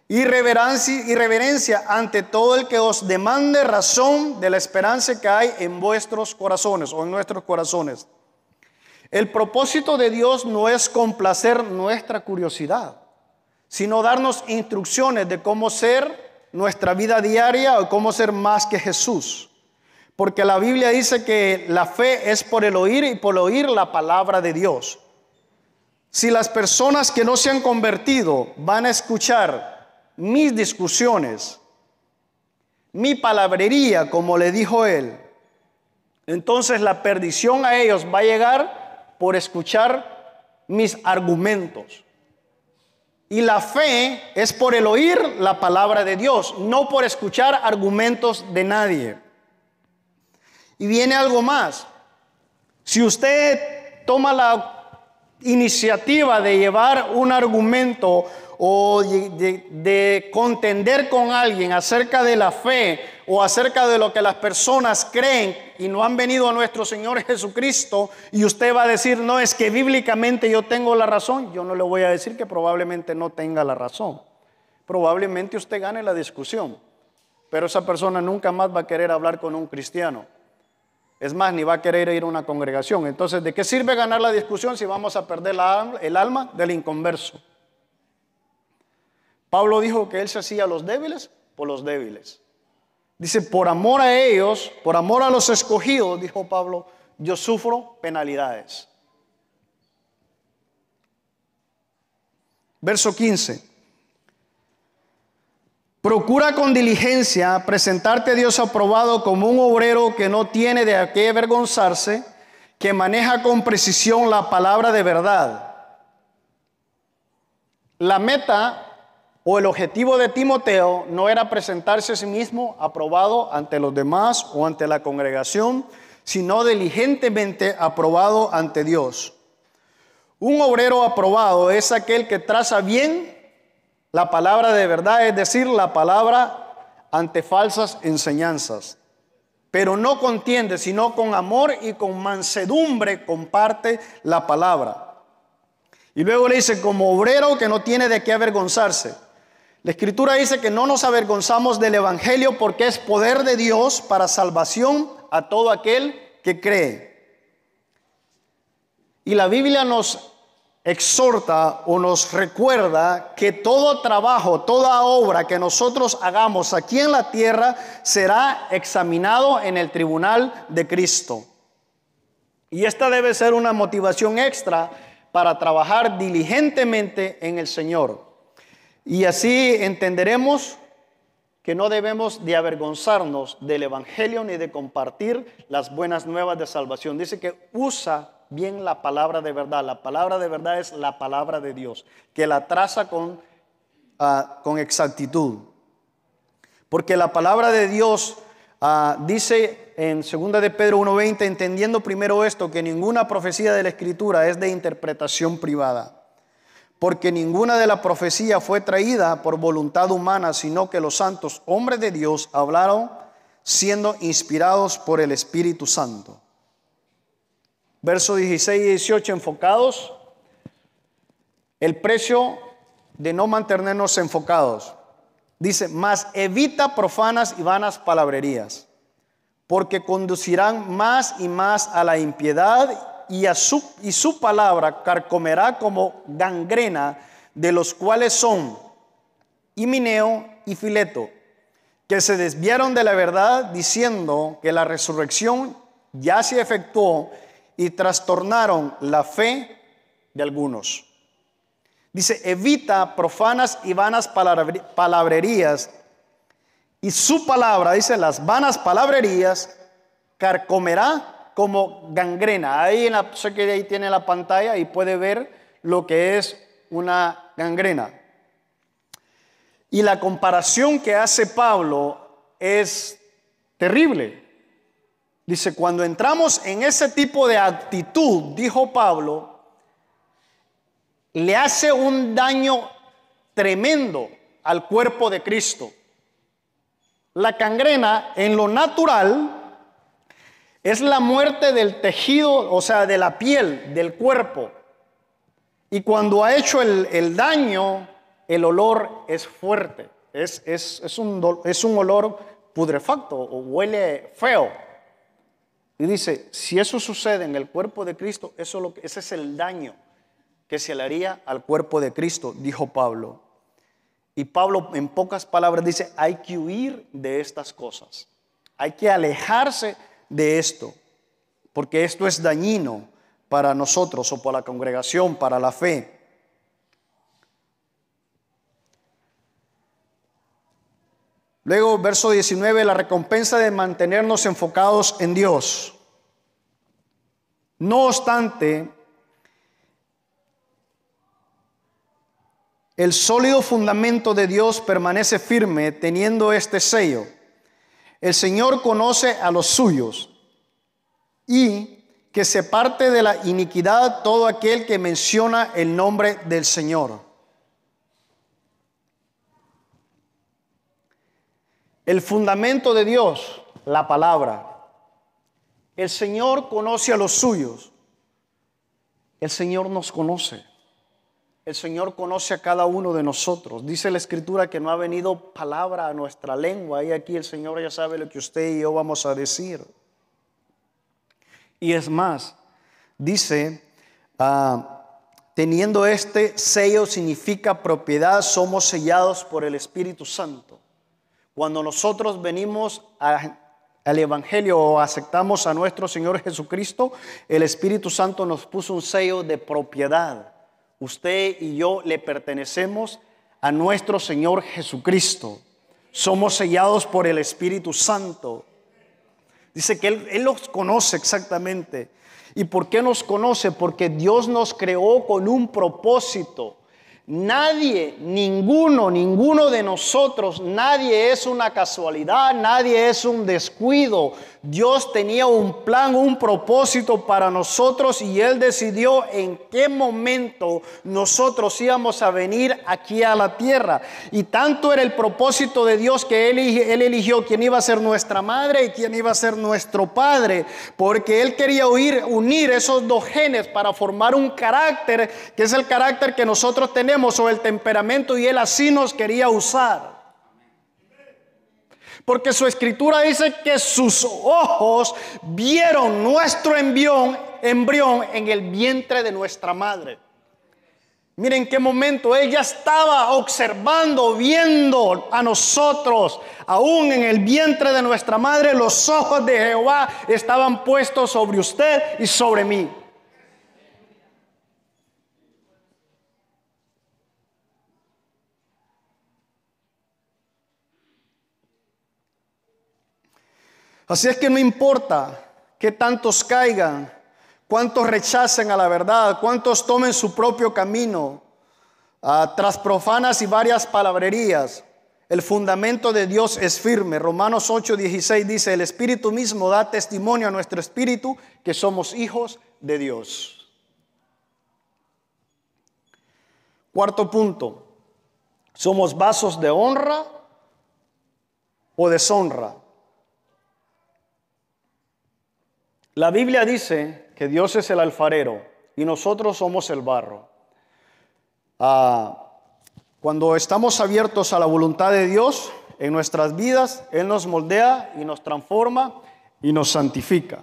y reverencia ante todo el que os demande razón de la esperanza que hay en vuestros corazones o en nuestros corazones. El propósito de Dios no es complacer nuestra curiosidad, sino darnos instrucciones de cómo ser nuestra vida diaria o cómo ser más que Jesús. Porque la Biblia dice que la fe es por el oír y por oír la palabra de Dios. Si las personas que no se han convertido van a escuchar mis discusiones, mi palabrería, como le dijo él, entonces la perdición a ellos va a llegar por escuchar mis argumentos. Y la fe es por el oír la palabra de Dios, no por escuchar argumentos de nadie. Y viene algo más. Si usted toma la iniciativa de llevar un argumento o de contender con alguien acerca de la fe o acerca de lo que las personas creen y no han venido a nuestro Señor Jesucristo, y usted va a decir, no, es que bíblicamente yo tengo la razón, yo no le voy a decir que probablemente no tenga la razón. Probablemente usted gane la discusión, pero esa persona nunca más va a querer hablar con un cristiano. Es más, ni va a querer ir a una congregación. Entonces, ¿de qué sirve ganar la discusión si vamos a perder el alma del inconverso? Pablo dijo que él se hacía a los débiles por los débiles. Dice, por amor a ellos, por amor a los escogidos, dijo Pablo, yo sufro penalidades. Verso 15. Procura con diligencia presentarte a Dios aprobado como un obrero que no tiene de qué avergonzarse, que maneja con precisión la palabra de verdad. La meta o el objetivo de Timoteo no era presentarse a sí mismo aprobado ante los demás o ante la congregación, sino diligentemente aprobado ante Dios. Un obrero aprobado es aquel que traza bien la palabra de verdad, es decir, la palabra ante falsas enseñanzas. Pero no contiende, sino con amor y con mansedumbre comparte la palabra. Y luego le dice, como obrero que no tiene de qué avergonzarse. La Escritura dice que no nos avergonzamos del Evangelio porque es poder de Dios para salvación a todo aquel que cree. Y la Biblia nos exhorta o nos recuerda que todo trabajo, toda obra que nosotros hagamos aquí en la tierra será examinado en el tribunal de Cristo. Y esta debe ser una motivación extra para trabajar diligentemente en el Señor. Y así entenderemos que no debemos de avergonzarnos del Evangelio ni de compartir las buenas nuevas de salvación. Dice que usa bien la palabra de verdad. La palabra de verdad es la palabra de Dios, que la traza con con exactitud. Porque la palabra de Dios dice en 2 de Pedro 1:20, entendiendo primero esto, que ninguna profecía de la Escritura es de interpretación privada. Porque ninguna de la profecía fue traída por voluntad humana, sino que los santos hombres de Dios hablaron siendo inspirados por el Espíritu Santo. Versos 16 y 18 enfocados. El precio de no mantenernos enfocados. Dice, mas evita profanas y vanas palabrerías, porque conducirán más y más a la impiedad, y su palabra carcomerá como gangrena, de los cuales son Himeneo y Fileto, que se desviaron de la verdad, diciendo que la resurrección ya se efectuó, y trastornaron la fe de algunos. Dice, evita profanas y vanas palabrerías, y su palabra, dice, las vanas palabrerías carcomerá como gangrena. Ahí sé que ahí tiene la pantalla y puede ver lo que es una gangrena. Y la comparación que hace Pablo es terrible. Dice, cuando entramos en ese tipo de actitud, dijo Pablo, le hace un daño tremendo al cuerpo de Cristo. La gangrena en lo natural es la muerte del tejido, o sea, de la piel, del cuerpo. Y cuando ha hecho el daño, el olor es fuerte. Es un olor putrefacto o huele feo. Y dice, si eso sucede en el cuerpo de Cristo, ese es el daño que se le haría al cuerpo de Cristo, dijo Pablo. Y Pablo en pocas palabras dice, hay que huir de estas cosas. Hay que alejarse de esto, porque esto es dañino para nosotros o para la congregación, para la fe. Luego, verso 19, la recompensa de mantenernos enfocados en Dios. No obstante, el sólido fundamento de Dios permanece firme, teniendo este sello: el Señor conoce a los suyos, y que se parte de la iniquidad todo aquel que menciona el nombre del Señor. El fundamento de Dios, la palabra. El Señor conoce a los suyos. El Señor nos conoce. El Señor conoce a cada uno de nosotros. Dice la Escritura que no ha venido palabra a nuestra lengua. Y aquí el Señor ya sabe lo que usted y yo vamos a decir. Y es más, dice, teniendo este sello significa propiedad, somos sellados por el Espíritu Santo. Cuando nosotros venimos al Evangelio o aceptamos a nuestro Señor Jesucristo, el Espíritu Santo nos puso un sello de propiedad. Usted y yo le pertenecemos a nuestro Señor Jesucristo. Somos sellados por el Espíritu Santo. Dice que Él los conoce exactamente. ¿Y por qué nos conoce? Porque Dios nos creó con un propósito. Nadie, ninguno de nosotros, nadie es una casualidad, nadie es un descuido. Dios tenía un plan, un propósito para nosotros, y Él decidió en qué momento nosotros íbamos a venir aquí a la tierra. Y tanto era el propósito de Dios que Él eligió quién iba a ser nuestra madre y quién iba a ser nuestro padre, porque Él quería unir esos dos genes para formar un carácter, que es el carácter que nosotros tenemos, o el temperamento, y Él así nos quería usar. Porque su Escritura dice que sus ojos vieron nuestro embrión en el vientre de nuestra madre. Miren en qué momento ella estaba observando, viendo a nosotros, aún en el vientre de nuestra madre. Los ojos de Jehová estaban puestos sobre usted y sobre mí. Así es que no importa que tantos caigan, cuántos rechacen a la verdad, cuántos tomen su propio camino. Tras profanas y varias palabrerías, el fundamento de Dios es firme. Romanos 8:16 dice: el Espíritu mismo da testimonio a nuestro espíritu que somos hijos de Dios. Cuarto punto: ¿somos vasos de honra o deshonra? La Biblia dice que Dios es el alfarero y nosotros somos el barro. Cuando estamos abiertos a la voluntad de Dios en nuestras vidas, Él nos moldea y nos transforma y nos santifica.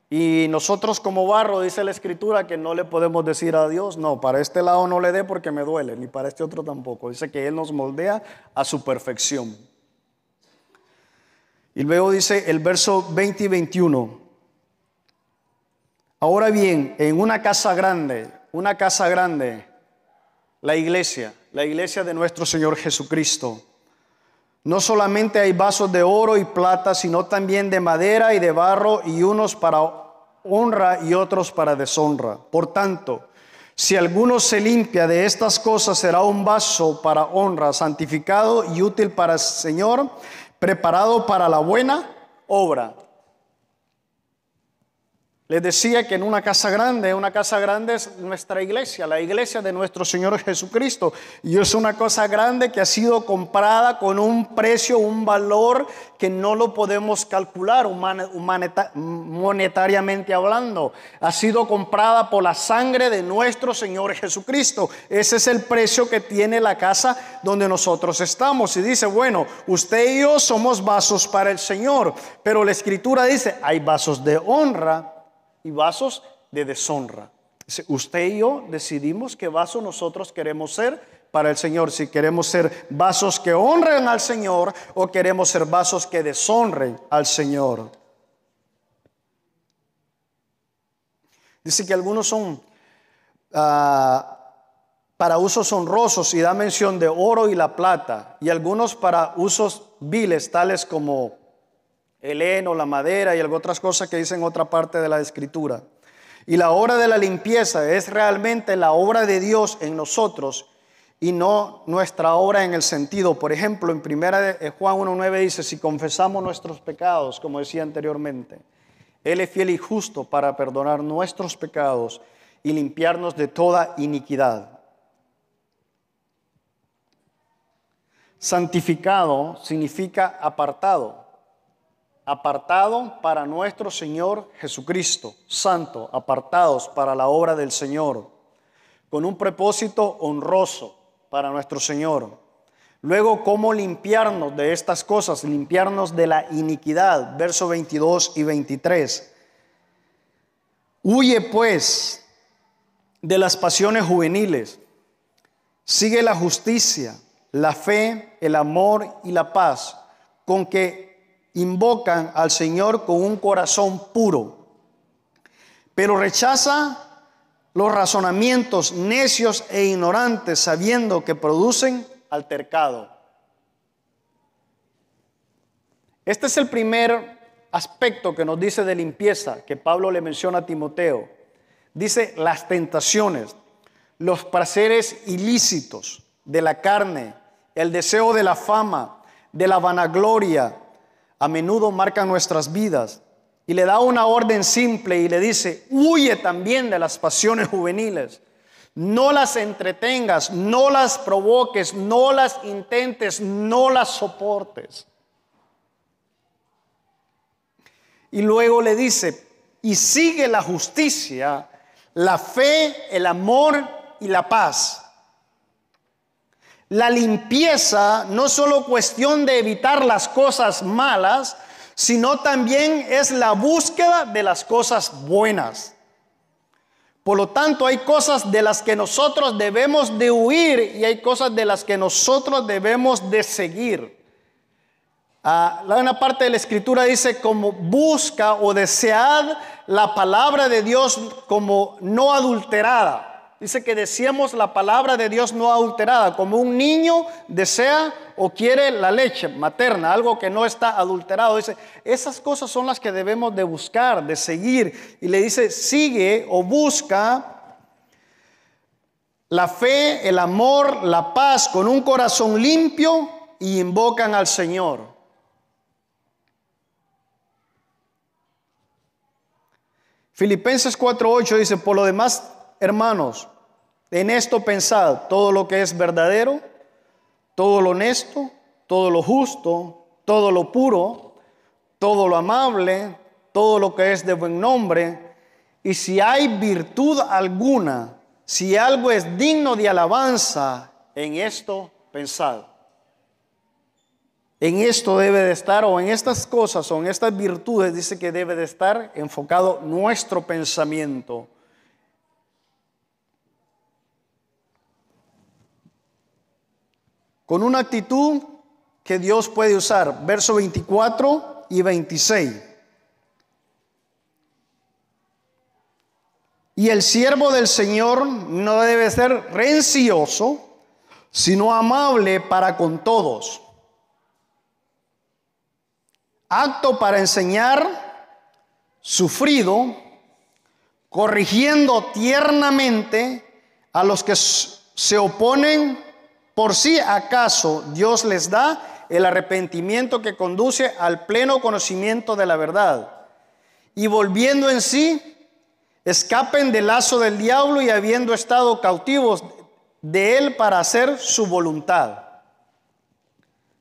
Y nosotros como barro, dice la Escritura, que no le podemos decir a Dios: no, para este lado no le dé porque me duele, ni para este otro tampoco. Dice que Él nos moldea a su perfección. Y luego dice el verso 20 y 21: ahora bien, en una casa grande, la iglesia de nuestro Señor Jesucristo, no solamente hay vasos de oro y plata, sino también de madera y de barro, y unos para honra y otros para deshonra. Por tanto, si alguno se limpia de estas cosas, será un vaso para honra, santificado y útil para el Señor, preparado para la buena obra. Les decía que en una casa grande es nuestra iglesia, la iglesia de nuestro Señor Jesucristo. Y es una cosa grande que ha sido comprada con un precio, un valor que no lo podemos calcular monetariamente hablando. Ha sido comprada por la sangre de nuestro Señor Jesucristo. Ese es el precio que tiene la casa donde nosotros estamos. Y dice: bueno, usted y yo somos vasos para el Señor. Pero la Escritura dice: hay vasos de honra y vasos de deshonra. Usted y yo decidimos qué vaso nosotros queremos ser para el Señor. Si queremos ser vasos que honren al Señor o queremos ser vasos que deshonren al Señor. Dice que algunos son para usos honrosos y da mención de oro y la plata, y algunos para usos viles, tales como el heno, la madera y otras cosas que dicen otra parte de la Escritura. Y la obra de la limpieza es realmente la obra de Dios en nosotros y no nuestra obra en el sentido. Por ejemplo, en Juan 1:9 dice: si confesamos nuestros pecados, como decía anteriormente, Él es fiel y justo para perdonar nuestros pecados y limpiarnos de toda iniquidad. Santificado significa apartado. Apartado para nuestro Señor Jesucristo, santo, apartados para la obra del Señor, con un propósito honroso para nuestro Señor. Luego, ¿cómo limpiarnos de estas cosas? Limpiarnos de la iniquidad, versos 22 y 23. Huye pues de las pasiones juveniles, sigue la justicia, la fe, el amor y la paz, con que invocan al Señor con un corazón puro, pero rechaza los razonamientos necios e ignorantes, sabiendo que producen altercado. Este es el primer aspecto que nos dice de limpieza, que Pablo le menciona a Timoteo. Dice: las tentaciones, los placeres ilícitos de la carne, el deseo de la fama, de la vanagloria, a menudo marcan nuestras vidas. Y le da una orden simple y le dice: huye también de las pasiones juveniles. No las entretengas, no las provoques, no las intentes, no las soportes. Y luego le dice: y sigue la justicia, la fe, el amor y la paz. La limpieza no es solo cuestión de evitar las cosas malas, sino también es la búsqueda de las cosas buenas. Por lo tanto, hay cosas de las que nosotros debemos de huir y hay cosas de las que nosotros debemos de seguir. Una parte de la Escritura dice: como busca o desead la palabra de Dios como no adulterada. Dice que deseamos la palabra de Dios no adulterada, como un niño desea o quiere la leche materna, algo que no está adulterado. Dice, esas cosas son las que debemos de buscar, de seguir. Y le dice: sigue o busca la fe, el amor, la paz, con un corazón limpio y invocan al Señor. Filipenses 4:8 dice: por lo demás, hermanos, en esto pensad, todo lo que es verdadero, todo lo honesto, todo lo justo, todo lo puro, todo lo amable, todo lo que es de buen nombre, y si hay virtud alguna, si algo es digno de alabanza, en esto pensad. En esto debe de estar, o en estas cosas, o en estas virtudes, dice que debe de estar enfocado nuestro pensamiento. Con una actitud que Dios puede usar. Verso 24 y 26. Y el siervo del Señor no debe ser rencilloso, sino amable para con todos, apto para enseñar, sufrido, corrigiendo tiernamente a los que se oponen. Por si acaso Dios les da el arrepentimiento que conduce al pleno conocimiento de la verdad, y volviendo en sí, escapen del lazo del diablo, y habiendo estado cautivos de él para hacer su voluntad.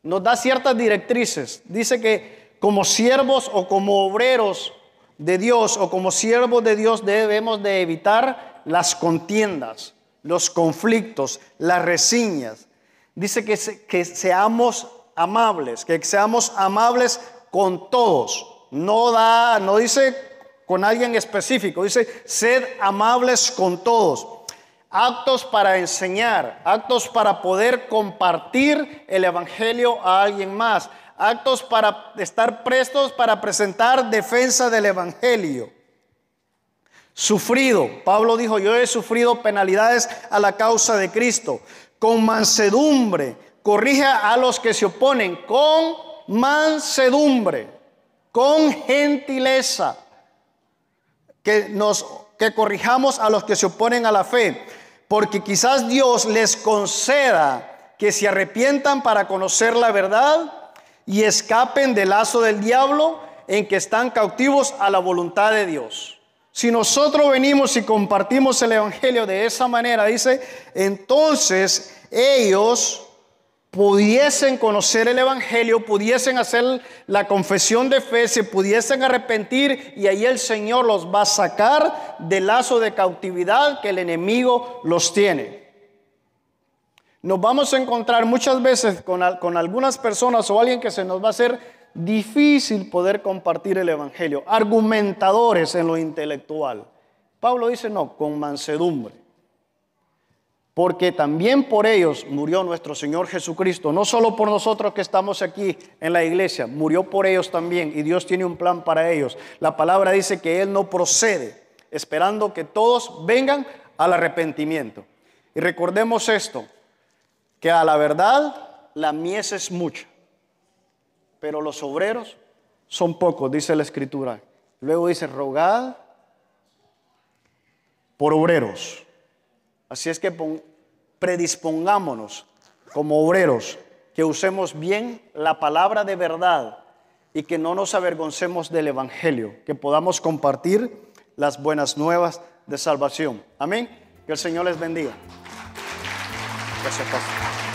Nos da ciertas directrices. Dice que como siervos o como obreros de Dios o como siervos de Dios debemos de evitar las contiendas, los conflictos, las reseñas. Dice que seamos amables, con todos. No dice con alguien específico, dice sed amables con todos. Aptos para enseñar, aptos para poder compartir el evangelio a alguien más, aptos para estar prestos para presentar defensa del evangelio. Sufrido, Pablo dijo: yo he sufrido penalidades a la causa de Cristo. Con mansedumbre, corrige a los que se oponen, con mansedumbre, con gentileza, que corrijamos a los que se oponen a la fe, porque quizás Dios les conceda que se arrepientan para conocer la verdad y escapen del lazo del diablo en que están cautivos a la voluntad de Dios. Si nosotros venimos y compartimos el evangelio de esa manera, dice, entonces ellos pudiesen conocer el evangelio, pudiesen hacer la confesión de fe, se pudiesen arrepentir, y ahí el Señor los va a sacar del lazo de cautividad que el enemigo los tiene. Nos vamos a encontrar muchas veces con algunas personas o alguien que se nos va a hacer difícil poder compartir el evangelio, argumentadores en lo intelectual. Pablo dice: no, con mansedumbre, porque también por ellos murió nuestro Señor Jesucristo, no solo por nosotros que estamos aquí en la iglesia, murió por ellos también, y Dios tiene un plan para ellos. La palabra dice que Él no procede esperando que todos vengan al arrepentimiento. Y recordemos esto, que a la verdad la mies es mucha, pero los obreros son pocos, dice la Escritura. Luego dice: rogad por obreros. Así es que predispongámonos como obreros, que usemos bien la palabra de verdad y que no nos avergoncemos del evangelio, que podamos compartir las buenas nuevas de salvación. Amén. Que el Señor les bendiga. Gracias, pastor.